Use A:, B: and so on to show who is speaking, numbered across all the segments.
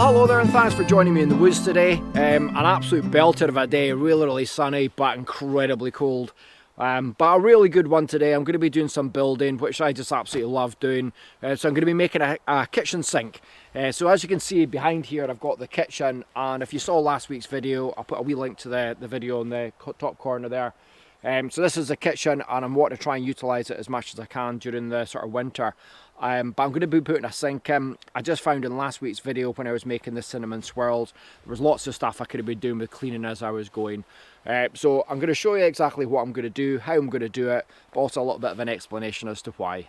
A: Hello there and thanks for joining me in the woods today. An absolute belter of a day, really sunny but incredibly cold. But a really good one today. I'm going to be doing some building, which I just absolutely love doing. So I'm going to be making a kitchen sink. So as you can see behind here, I've got the kitchen, and if you saw last week's video, I'll put a wee link to the video in the top corner there. So this is the kitchen, and I'm wanting to try and utilise it as much as I can during the sort of winter. But I'm going to be putting a sink in. I just found in last week's video when I was making the cinnamon swirls, there was lots of stuff I could have been doing with cleaning as I was going. So I'm going to show you exactly what I'm going to do, how I'm going to do it, but also a little bit of an explanation as to why.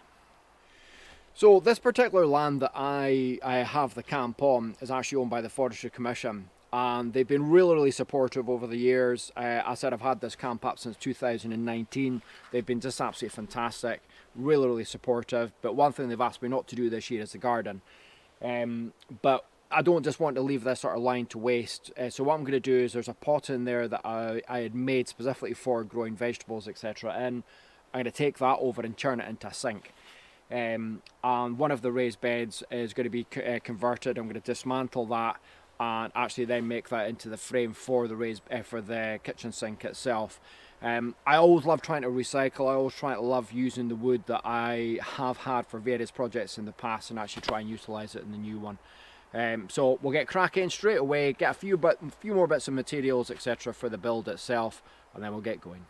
A: So this particular land that I have the camp on is actually owned by the Forestry Commission, and they've been really supportive over the years. I said I've had this camp up since 2019. They've been just absolutely fantastic, really supportive. But one thing they've asked me not to do this year is the garden. But I don't just want to leave this sort of line to waste. So what I'm going to do is there's a pot in there that I had made specifically for growing vegetables, etc. And I'm going to take that over and turn it into a sink. And one of the raised beds is going to be converted. I'm going to dismantle that and actually then make that into the frame for the kitchen sink itself. I always love trying to recycle. I always love using the wood that I have had for various projects in the past and actually try and utilise it in the new one. So we'll get cracking straight away, get a few more bits of materials, etc. for the build itself, and then we'll get going.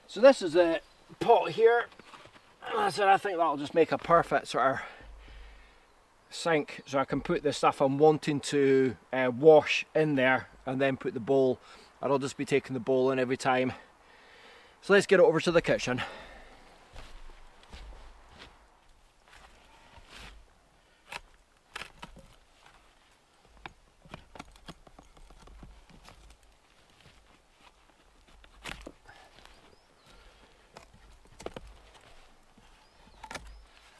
A: So this is the pot here. I said I think that'll just make a perfect sort of sink, so I can put the stuff I'm wanting to wash in there and then put the bowl, and I'll just be taking the bowl in every time. So let's get it over to the kitchen.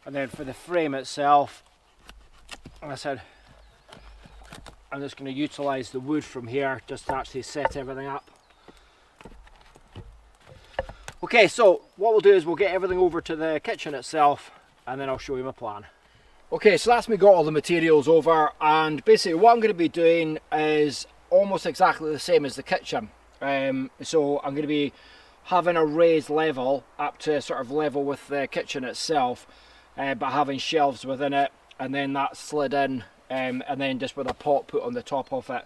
A: And then for the frame itself, like I said, I'm just going to utilise the wood from here just to actually set everything up. Okay, so what we'll do is we'll get everything over to the kitchen itself and then I'll show you my plan. Okay, so that's me got all the materials over, and basically what I'm going to be doing is almost exactly the same as the kitchen. So I'm going to be having a raised level up to sort of level with the kitchen itself, but having shelves within it, and then that slid in, and then just with a pot put on the top of it,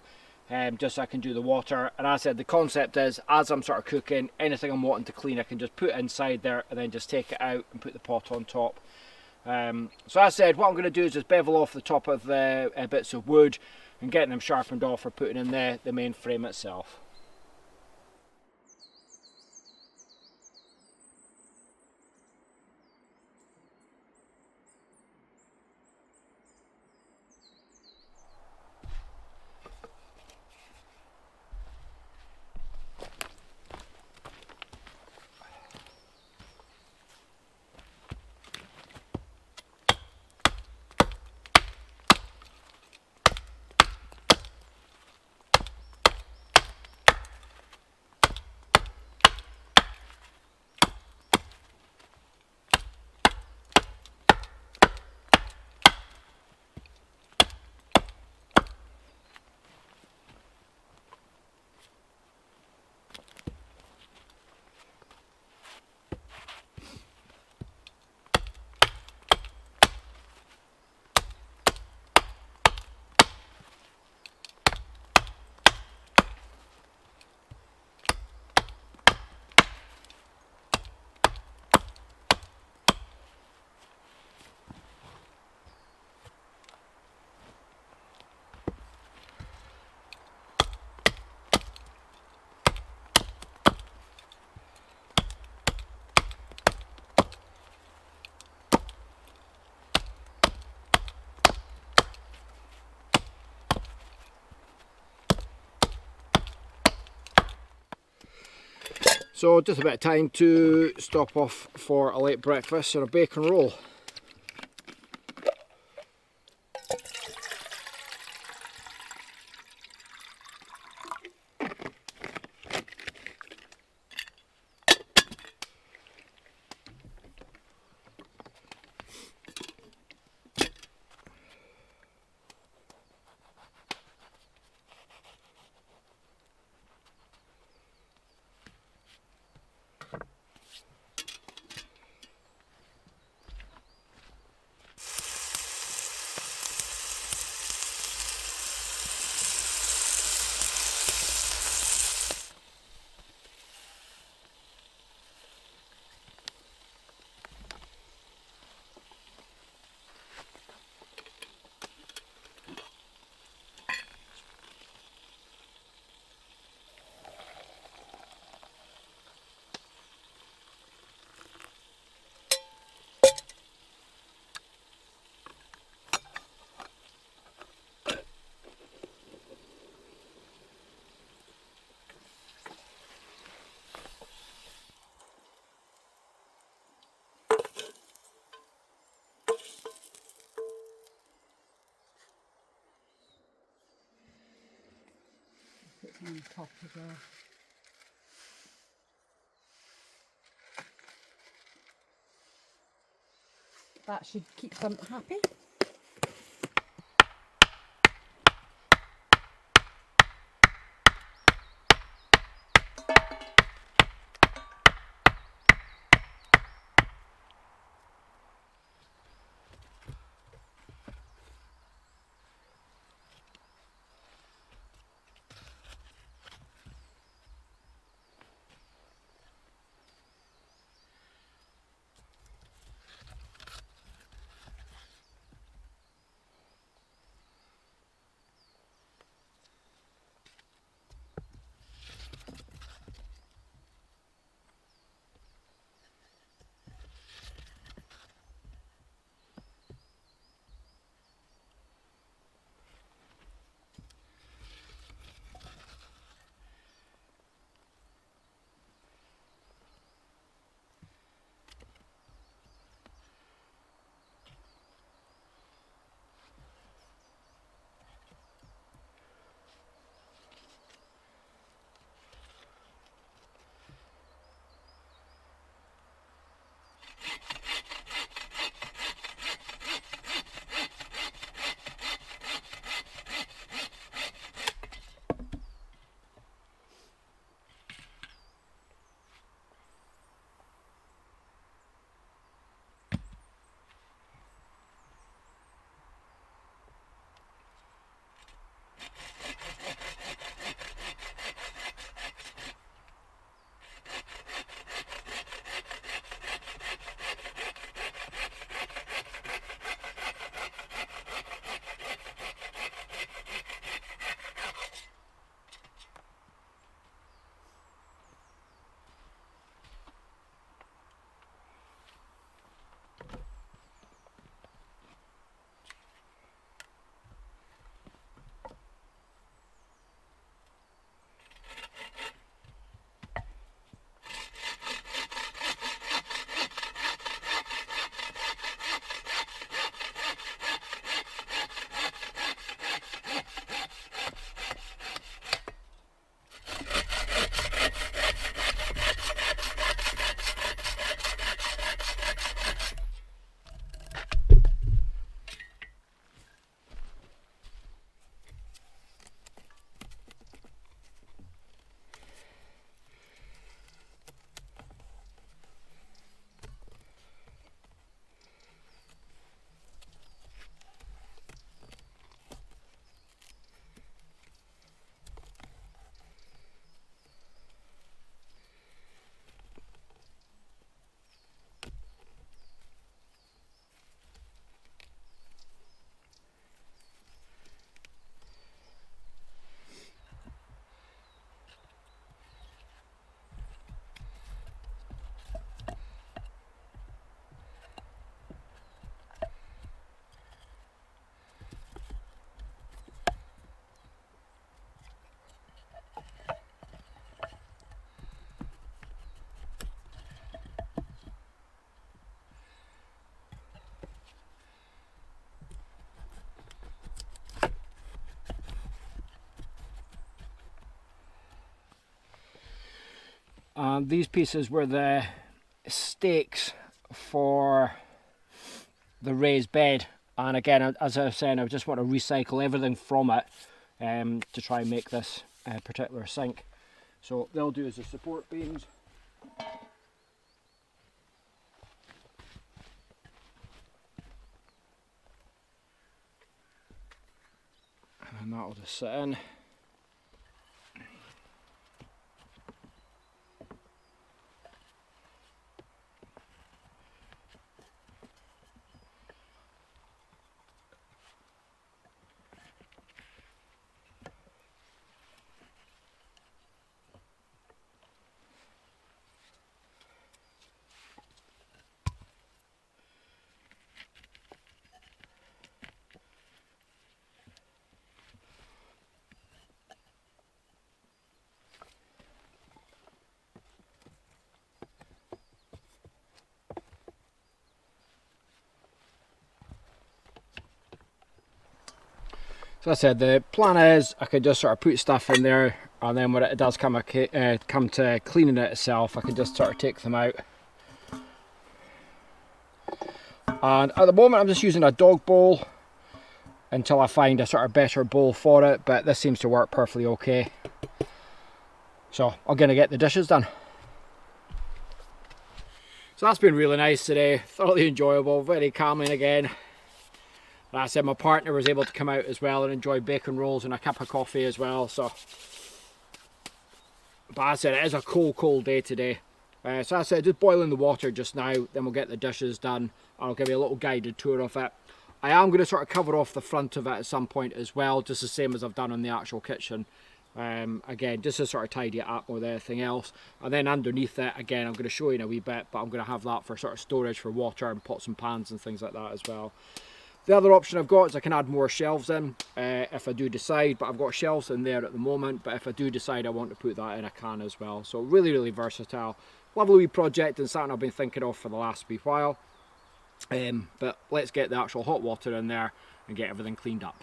A: just so I can do the water. And as I said, the concept is as I'm sort of cooking, anything I'm wanting to clean I can just put inside there and then just take it out and put the pot on top. So as I said, what I'm going to do is just bevel off the top of the bits of wood and getting them sharpened off for putting in the main frame itself. So just a bit of time to stop off for a late breakfast and a bacon roll.
B: Put on top as well. That should keep them happy.
A: And these pieces were the stakes for the raised bed, and again, as I was saying, I just want to recycle everything from it to try and make this particular sink. So they'll do as the support beams. And that'll just sit in. So I said, the plan is I could just sort of put stuff in there, and then when it does come to cleaning it itself, I can just sort of take them out. And at the moment I'm just using a dog bowl until I find a sort of better bowl for it, but this seems to work perfectly okay. So I'm going to get the dishes done. So that's been really nice today, thoroughly enjoyable, very calming again. Like I said, my partner was able to come out as well and enjoy bacon rolls and a cup of coffee as well. So, but I said it is a cold day today. So I said just boiling the water just now, then we'll get the dishes done and I'll give you a little guided tour of it. I am going to sort of cover off the front of it at some point as well, just the same as I've done on the actual kitchen. Again, just to sort of tidy it up with everything else. And then underneath it, again, I'm going to show you in a wee bit, but I'm going to have that for sort of storage for water and pots and pans and things like that as well. The other option I've got is I can add more shelves in if I do decide, but I've got shelves in there at the moment, but if I do decide I want to put that in, I can as well. So really versatile. Lovely wee project and something I've been thinking of for the last wee while. But let's get the actual hot water in there and get everything cleaned up.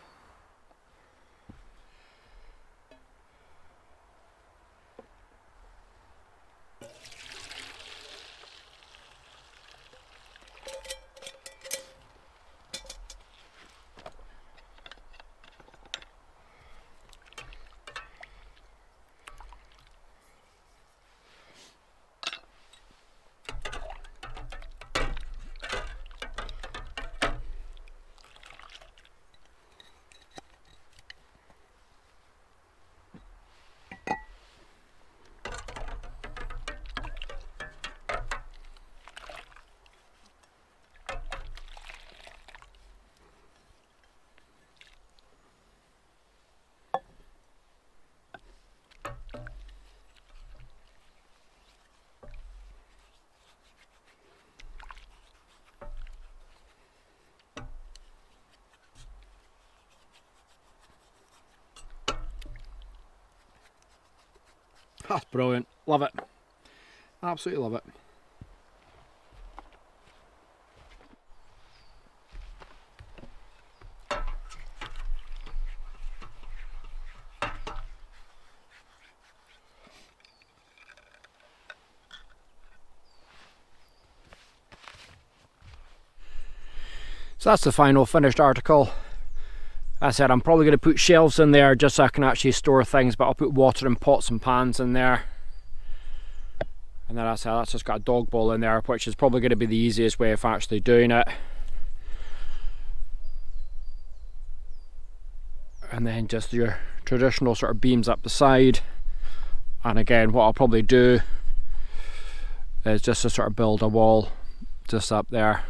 A: That's brilliant, love it, absolutely love it. So that's the final finished article. As I said, I'm probably going to put shelves in there just so I can actually store things, but I'll put water and pots and pans in there. And then that's just got a dog bowl in there, which is probably going to be the easiest way of actually doing it. And then just your traditional sort of beams up the side. And again, what I'll probably do is just to sort of build a wall just up there.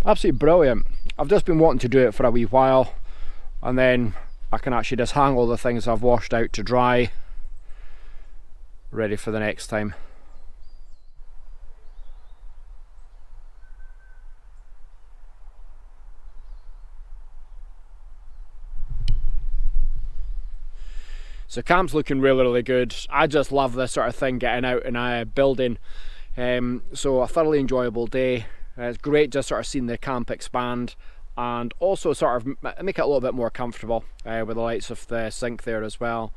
A: Absolutely brilliant. I've just been wanting to do it for a wee while, and then I can actually just hang all the things I've washed out to dry, ready for the next time. So camp's looking really good. I just love this sort of thing, getting out and building. So a thoroughly enjoyable day. It's great just sort of seeing the camp expand, and also sort of make it a little bit more comfortable with the lights of the sink there as well.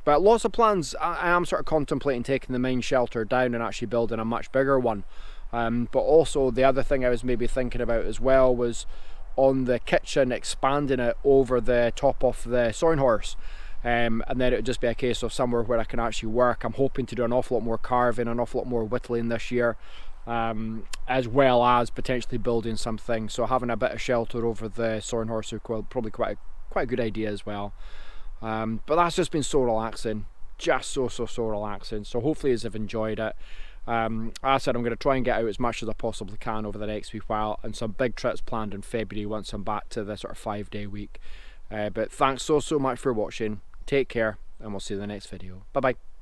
A: But lots of plans. I am sort of contemplating taking the main shelter down and actually building a much bigger one. But also the other thing I was maybe thinking about as well was on the kitchen, expanding it over the top of the sawing horse. And then it would just be a case of somewhere where I can actually work. I'm hoping to do an awful lot more carving, an awful lot more whittling this year, as well as potentially building something. So having a bit of shelter over the sawing horse would probably quite a good idea as well. But that's just been so relaxing, just so relaxing. So hopefully you have enjoyed it. As I said, I'm going to try and get out as much as I possibly can over the next wee while, and some big trips planned in February once I'm back to the sort of 5-day week. But thanks so much for watching. Take care, and we'll see you in the next video. Bye bye.